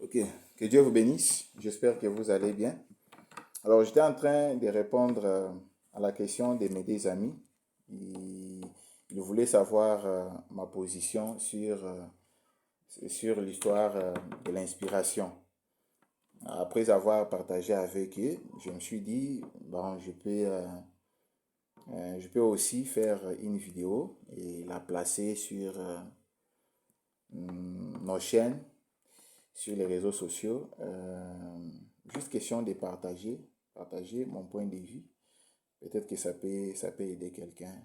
Ok, que Dieu vous bénisse. J'espère que vous allez bien. Alors, j'étais en train de répondre à la question de mes deux amis. Ils, ils voulaient savoir ma position sur l'histoire de l'inspiration. Après avoir partagé avec eux, je me suis dit, bon, je peux aussi faire une vidéo et la placer sur nos chaînes sur les réseaux sociaux. Juste question de partager mon point de vue. Peut-être que ça peut aider quelqu'un,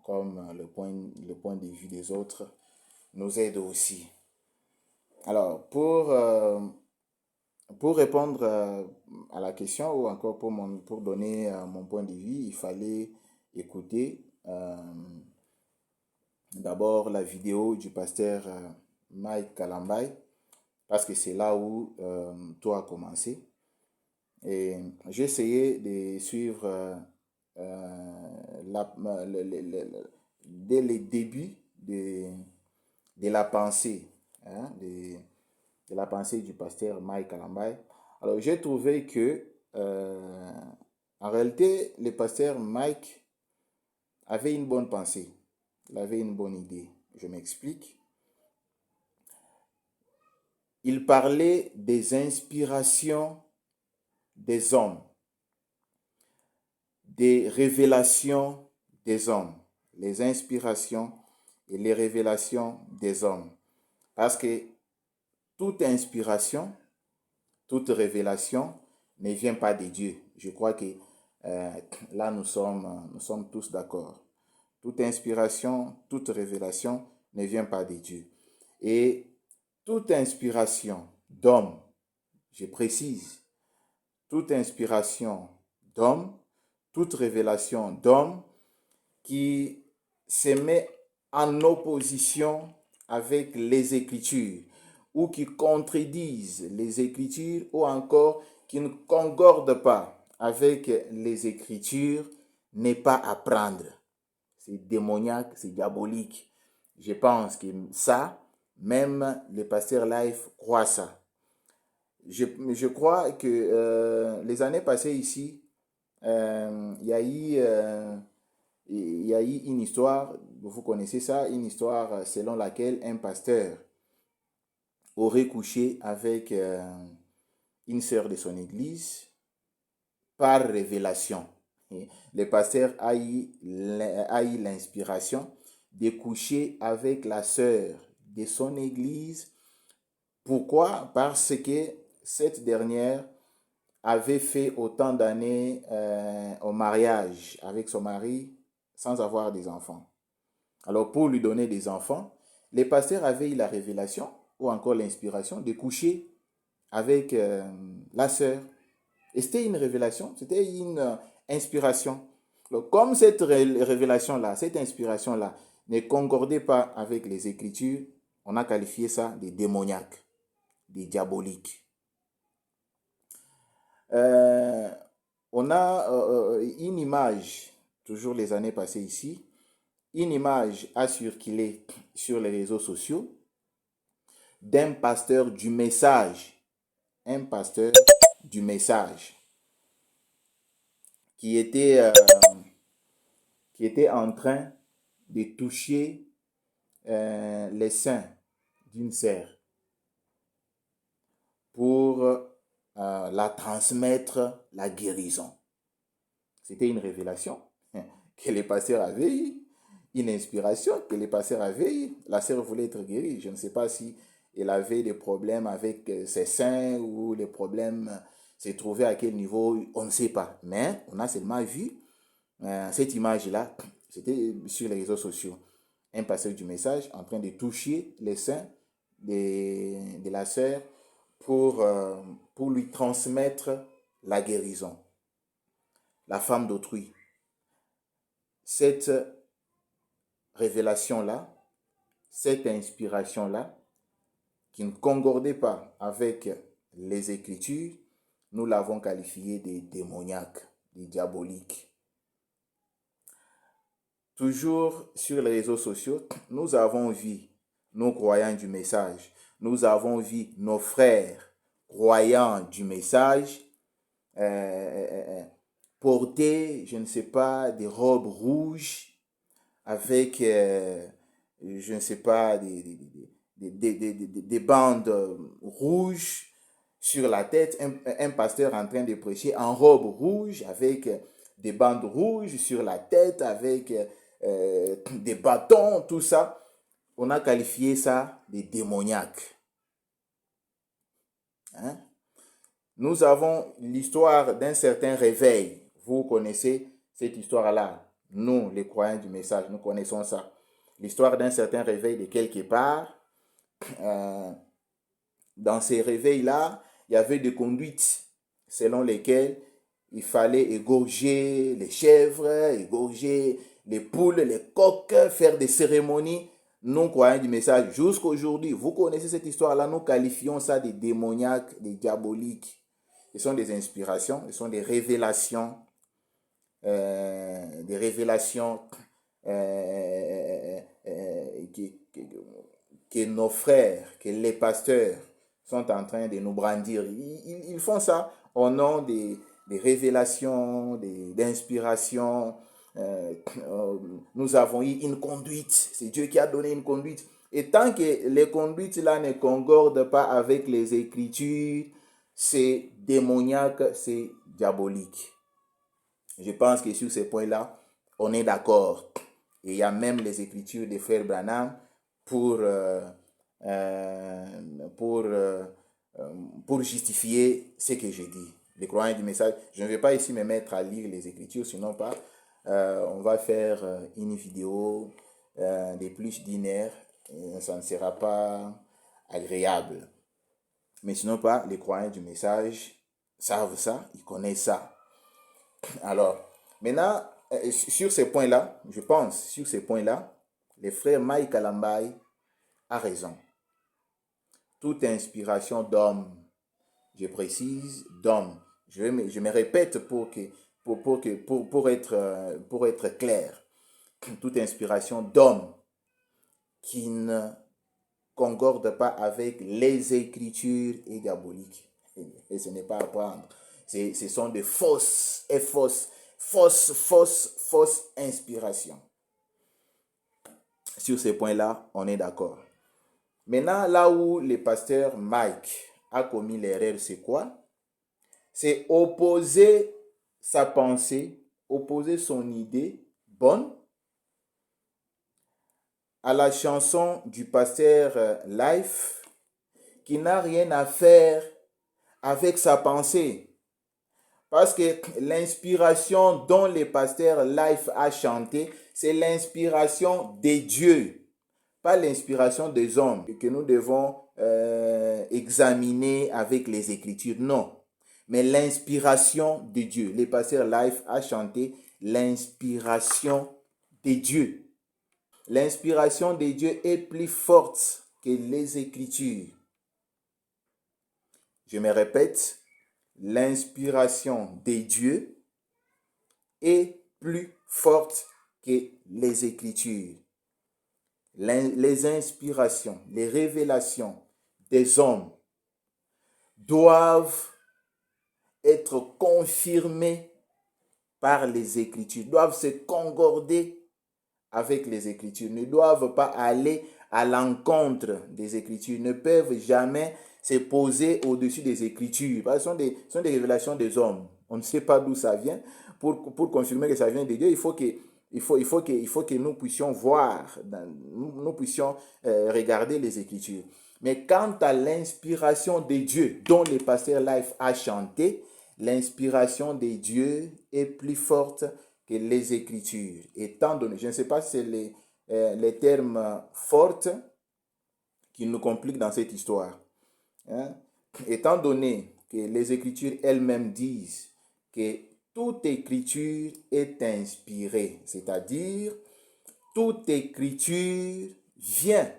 comme le point de vue des autres nous aide aussi. Alors, pour répondre à la question ou encore pour donner mon point de vue, il fallait écouter d'abord la vidéo du pasteur Mike Kalambay, parce que c'est là où tout a commencé. Et j'ai essayé de suivre dès le début de la pensée, hein, de la pensée du pasteur Mike Kalambay. Alors j'ai trouvé que en réalité, le pasteur Mike avait une bonne pensée, il avait une bonne idée. Je m'explique. Il parlait des inspirations des hommes, des révélations des hommes, les inspirations et les révélations des hommes. Parce que toute inspiration, toute révélation ne vient pas de Dieu. Je crois que euh, là, nous sommes tous d'accord. Toute inspiration, toute révélation ne vient pas de Dieu. Et toute inspiration d'homme, je précise, toute inspiration d'homme, toute révélation d'homme qui se met en opposition avec les Écritures ou qui contredisent les Écritures ou encore qui ne concordent pas avec les Écritures n'est pas à prendre. C'est démoniaque, c'est diabolique. Je pense que ça, même le pasteur Life croit ça. Je crois que les années passées ici, il y a eu une histoire, vous connaissez ça, une histoire selon laquelle un pasteur aurait couché avec une sœur de son église par révélation. Et le pasteur a eu l'inspiration de coucher avec la sœur de son église. Pourquoi? Parce que cette dernière avait fait autant d'années au mariage avec son mari sans avoir des enfants. Alors pour lui donner des enfants, les pasteurs avaient eu la révélation ou encore l'inspiration de coucher avec la sœur. Et c'était une révélation, c'était une inspiration. Donc, comme cette révélation-là, cette inspiration-là ne concordait pas avec les Écritures, on a qualifié ça de démoniaque, de diabolique. Euh, on a une image, toujours les années passées ici, une image a circulé sur les réseaux sociaux d'un pasteur du message, un pasteur du message qui était, euh, qui était en train de toucher les seins d'une sœur pour la transmettre la guérison. C'était une révélation que les pasteurs avaient eue, une inspiration que les pasteurs avaient eue. La sœur voulait être guérie. Je ne sais pas si elle avait des problèmes avec ses seins ou les problèmes se trouvaient à quel niveau, on ne sait pas. Mais on a seulement vu cette image-là, c'était sur les réseaux sociaux. Un pasteur du message en train de toucher les seins de la sœur pour lui transmettre la guérison. La femme d'autrui. Cette révélation-là, cette inspiration-là, qui ne concordait pas avec les Écritures, nous l'avons qualifiée de démoniaque, de diabolique. Toujours sur les réseaux sociaux, nous avons vu nos croyants du message, nous avons vu nos frères croyants du message porter, je ne sais pas, des robes rouges avec, je ne sais pas, des bandes rouges sur la tête. Un pasteur en train de prêcher en robe rouge avec des bandes rouges sur la tête, avec des bâtons, tout ça. On a qualifié ça de démoniaque. Hein? Nous avons l'histoire d'un certain réveil. Vous connaissez cette histoire-là. Nous, les croyants du message, nous connaissons ça. L'histoire d'un certain réveil de quelque part. Euh, dans ces réveils-là, il y avait des conduites selon lesquelles il fallait égorger les chèvres, égorger les poules, les coqs, faire des cérémonies. Nous, croyants du message, jusqu'à aujourd'hui, vous connaissez cette histoire-là, nous qualifions ça de démoniaque, de diabolique. Ce sont des inspirations, ce sont des révélations que nos frères, que les pasteurs sont en train de nous brandir. Ils font ça au nom des révélations, d'inspiration. Nous avons eu une conduite. C'est Dieu qui a donné une conduite. Et tant que les conduites là ne concordent pas avec les Écritures, c'est démoniaque, c'est diabolique. Je pense que sur ces points-là, on est d'accord. Et il y a même les Écritures de Frère Branham pour, euh, pour, euh, pour justifier ce que je dis. Les croyants du message, je ne vais pas ici me mettre à lire les Écritures, sinon pas. On va faire une vidéo de plus d'une heure. Ça ne sera pas agréable. Mais sinon pas, les croyants du message savent ça, ils connaissent ça. Alors, maintenant, sur ces points-là, je pense, sur ces points-là, le frère Mike Kalambai a raison. Toute inspiration d'homme, je précise, d'homme, je me répète pour être clair, toute inspiration d'homme qui ne concorde pas avec les Écritures est diabolique. Et ce n'est pas à prendre. Ce sont des fausses inspirations. Sur ces points-là, on est d'accord. Maintenant, là où le pasteur Mike a commis l'erreur, c'est quoi? C'est opposer sa pensée, opposer son idée bonne à la chanson du pasteur Life qui n'a rien à faire avec sa pensée. Parce que l'inspiration dont le pasteur Life a chanté, c'est l'inspiration des dieux, pas l'inspiration des hommes que nous devons examiner avec les Écritures. Non, mais l'inspiration de Dieu. Le pasteur Life a chanté l'inspiration des dieux. L'inspiration des dieux est plus forte que les Écritures. Je me répète, l'inspiration des dieux est plus forte que les Écritures. Les inspirations, les révélations des hommes doivent être confirmées par les Écritures, doivent se concorder avec les Écritures, ne doivent pas aller à l'encontre des Écritures, ne peuvent jamais se poser au-dessus des Écritures. Parce que ce sont des révélations des hommes. On ne sait pas d'où ça vient. Pour confirmer que ça vient de Dieu, il faut que nous puissions voir, nous puissions regarder les Écritures. Mais quant à l'inspiration de Dieu dont le pasteur Life a chanté, l'inspiration de Dieu est plus forte que les Écritures. Étant donné, je ne sais pas si c'est les termes forts qui nous compliquent dans cette histoire. Hein? Étant donné que les Écritures elles-mêmes disent que toute écriture est inspirée, c'est-à-dire toute écriture vient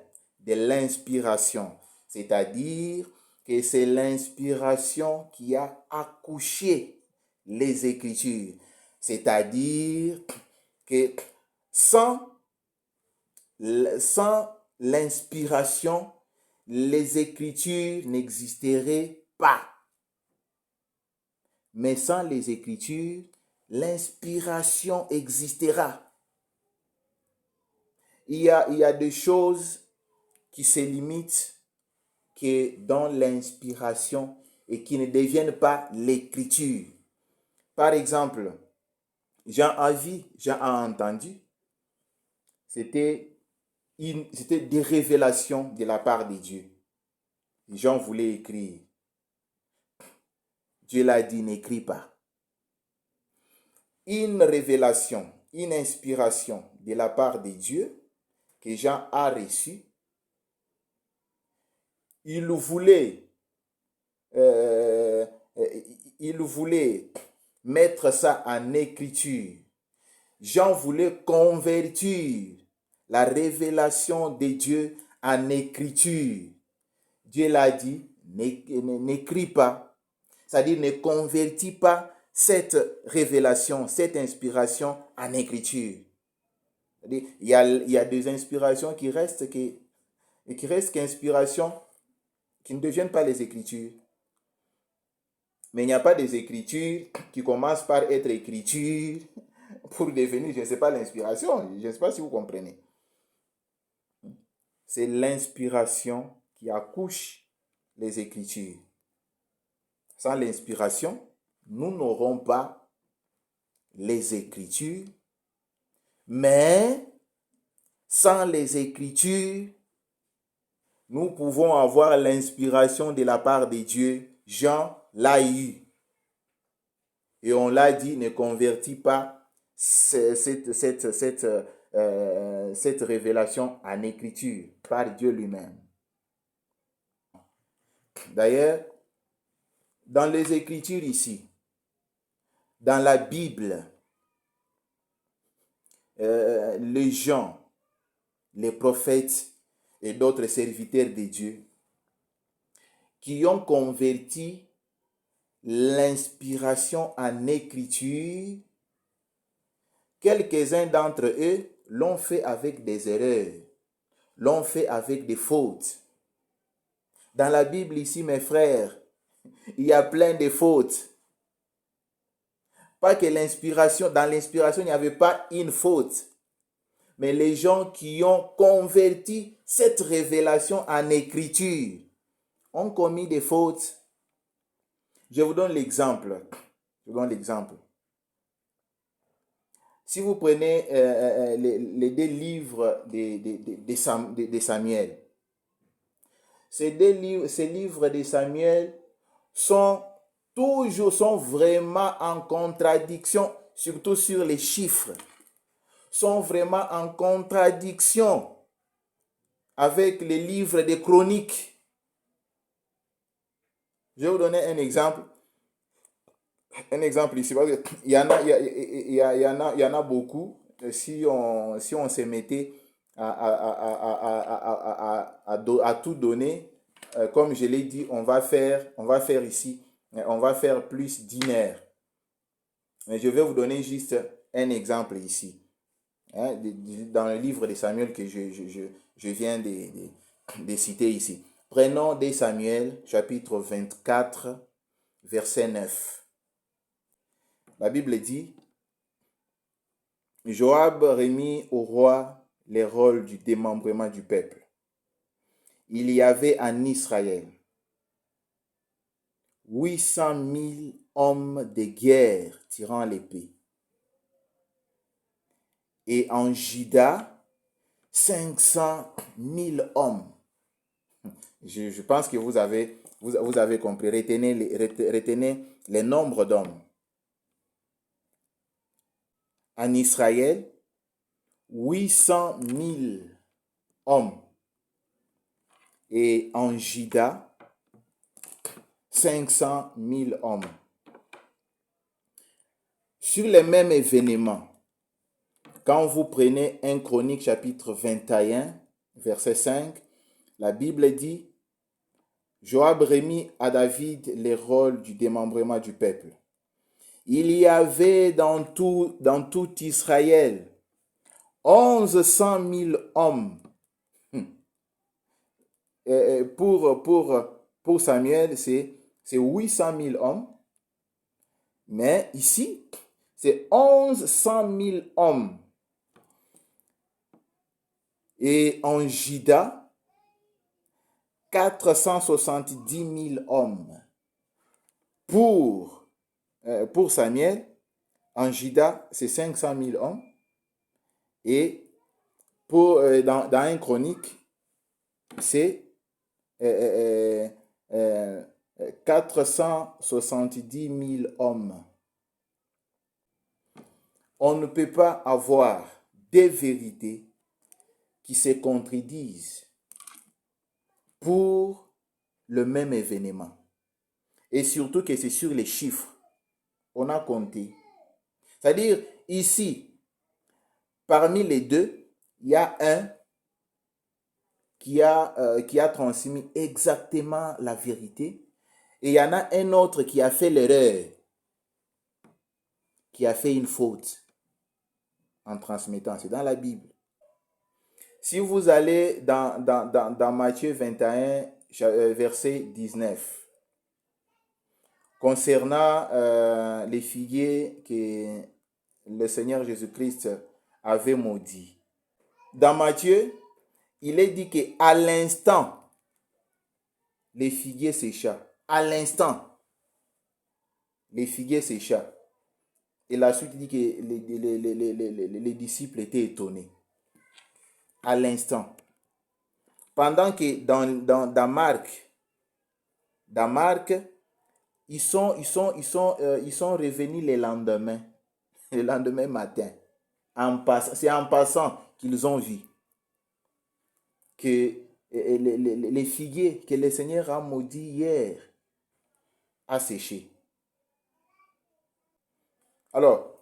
de l'inspiration, c'est-à-dire que c'est l'inspiration qui a accouché les Écritures, c'est-à-dire que sans l'inspiration, les Écritures n'existeraient pas. Mais sans les Écritures, l'inspiration existera. Il y a des choses qui se limitent que dans l'inspiration et qui ne deviennent pas l'écriture. Par exemple, Jean a entendu, c'était des révélations de la part de Dieu. Jean voulait écrire. Dieu l'a dit, n'écris pas. Une révélation, une inspiration de la part de Dieu que Jean a reçue, il voulait mettre ça en écriture. Jean voulait convertir la révélation de Dieu en écriture. Dieu l'a dit, n'écris pas. C'est-à-dire, ne convertis pas cette révélation, cette inspiration en écriture. Il y a des inspirations qui restent qu'inspirations qui ne deviennent pas les écritures. Mais il n'y a pas des écritures qui commencent par être écritures pour devenir, je ne sais pas, l'inspiration. Je ne sais pas si vous comprenez. C'est l'inspiration qui accouche les écritures. Sans l'inspiration, nous n'aurons pas les écritures, mais sans les écritures, nous pouvons avoir l'inspiration de la part de Dieu. Jean l'a eu. Et on l'a dit, ne convertis pas cette révélation en écriture par Dieu lui-même. D'ailleurs, dans les Écritures ici, dans la Bible, les gens, les prophètes et d'autres serviteurs de Dieu qui ont converti l'inspiration en écriture, quelques-uns d'entre eux l'ont fait avec des erreurs, l'ont fait avec des fautes. Dans la Bible ici, mes frères, il y a plein de fautes. Pas que dans l'inspiration, il n'y avait pas une faute. Mais les gens qui ont converti cette révélation en écriture ont commis des fautes. Je vous donne l'exemple. Si vous prenez les deux livres de Samuel, ces livres de Samuel sont vraiment en contradiction, surtout sur les chiffres, sont vraiment en contradiction avec les livres des chroniques. Je vais vous donner un exemple. Un exemple ici, parce qu'il y en a beaucoup. Si on se mettait à tout donner, comme je l'ai dit, on va faire ici, on va faire plus d'une heure. Mais je vais vous donner juste un exemple ici, hein, dans le livre de Samuel que je viens de citer ici. Prenons 2 Samuel, chapitre 24, verset 9. La Bible dit, Joab remit au roi les rôles du démembrement du peuple. Il y avait en Israël 800 000 hommes de guerre tirant l'épée. Et en Juda, 500 000 hommes. Je pense que vous avez compris. Retenez les nombres d'hommes. En Israël, 800 000 hommes. Et en Juda, 500 000 hommes. Sur les mêmes événements, quand vous prenez 1 Chronique chapitre 21, verset 5, la Bible dit, Joab remit à David les rôles du démembrement du peuple. Il y avait dans tout Israël 1100 000 hommes. pour Samuel, c'est 800 000 hommes. Mais ici, c'est 1100 000 hommes. Et en Juda, 470 000 hommes. Pour Samuel, en Juda, c'est 500 000 hommes. Et dans un chronique, c'est 470 000 hommes. On ne peut pas avoir des vérités qui se contredisent pour le même événement. Et surtout que c'est sur les chiffres. On a compté. C'est-à-dire, ici, parmi les deux, il y a un qui a transmis exactement la vérité. Et il y en a un autre qui a fait l'erreur, qui a fait une faute en transmettant. C'est dans la Bible. Si vous allez dans Matthieu 21, verset 19, concernant les figuiers que le Seigneur Jésus-Christ avait maudits. Dans Matthieu, il est dit qu'à l'instant, les figuiers sécha. À l'instant, les figuiers sécha. Et la suite dit que les disciples étaient étonnés. À l'instant. Pendant que dans Marc, ils sont revenus le lendemain matin. C'est en passant qu'ils ont vu que les figuiers que le Seigneur a maudits hier a séché. Alors,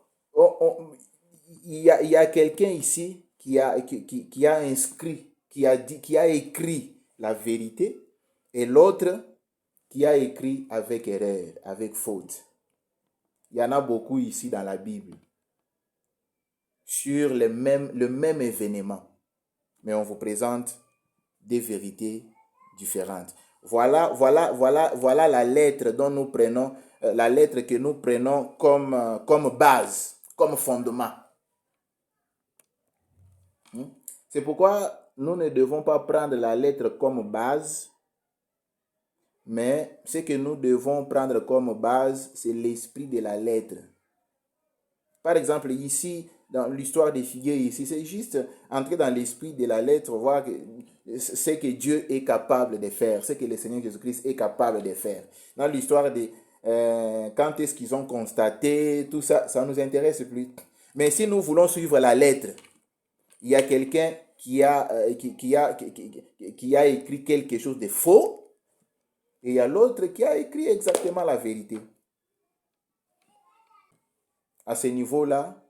il y a quelqu'un ici qui a inscrit, qui a écrit la vérité, et l'autre qui a écrit avec erreur, avec faute. Il y en a beaucoup ici dans la Bible sur le même événement, mais on vous présente des vérités différentes. Voilà la lettre dont nous prenons, la lettre que nous prenons comme base, comme fondement. C'est pourquoi nous ne devons pas prendre la lettre comme base, mais ce que nous devons prendre comme base, c'est l'esprit de la lettre. Par exemple, ici, dans l'histoire des figuiers, ici, c'est juste entrer dans l'esprit de la lettre, voir ce que Dieu est capable de faire, ce que le Seigneur Jésus-Christ est capable de faire. Dans l'histoire de quand est-ce qu'ils ont constaté, tout ça, ça ne nous intéresse plus. Mais si nous voulons suivre la lettre, il y a quelqu'un qui a écrit quelque chose de faux, et il y a l'autre qui a écrit exactement la vérité. À ce niveau-là,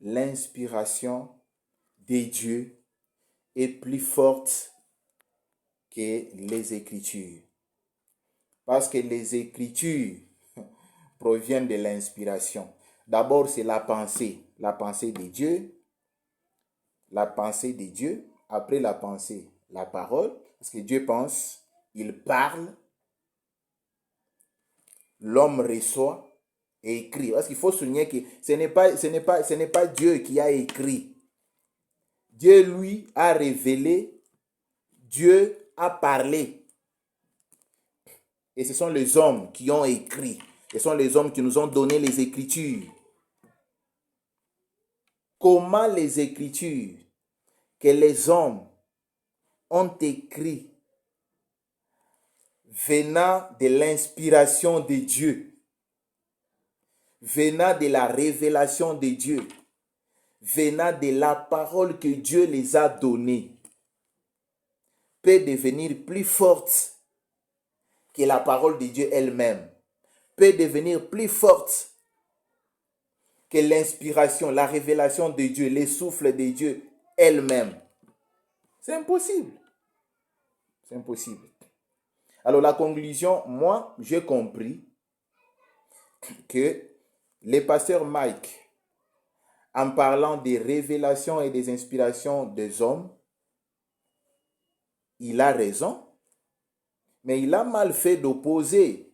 l'inspiration de Dieu est plus forte que les Écritures. Parce que les Écritures proviennent de l'inspiration. D'abord, c'est la pensée de Dieu. La pensée de Dieu, après la pensée, la parole. Parce que Dieu pense, il parle, l'homme reçoit et écrit. Parce qu'il faut souligner que ce n'est pas Dieu qui a écrit. Dieu, lui, a révélé. Dieu a parlé. Et ce sont les hommes qui ont écrit. Ce sont les hommes qui nous ont donné les Écritures. Comment les Écritures que les hommes ont écrit venant de l'inspiration de Dieu, venant de la révélation de Dieu, venant de la parole que Dieu les a donnée, peut devenir plus forte que la parole de Dieu elle-même, peut devenir plus forte que l'inspiration, la révélation de Dieu, les souffles de Dieu elle-même. C'est impossible. C'est impossible. Alors la conclusion, moi, j'ai compris que le pasteur Mike, en parlant des révélations et des inspirations des hommes, il a raison, mais il a mal fait d'opposer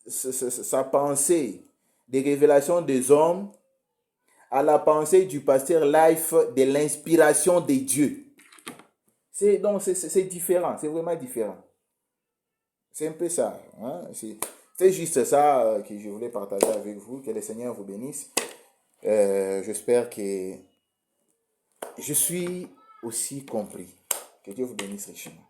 sa pensée des révélations des hommes à la pensée du pasteur Life de l'inspiration de Dieu. Donc, c'est différent, c'est vraiment différent. C'est un peu ça. Hein? C'est juste ça que je voulais partager avec vous. Que le Seigneur vous bénisse. J'espère que je suis aussi compris. Que Dieu vous bénisse richement.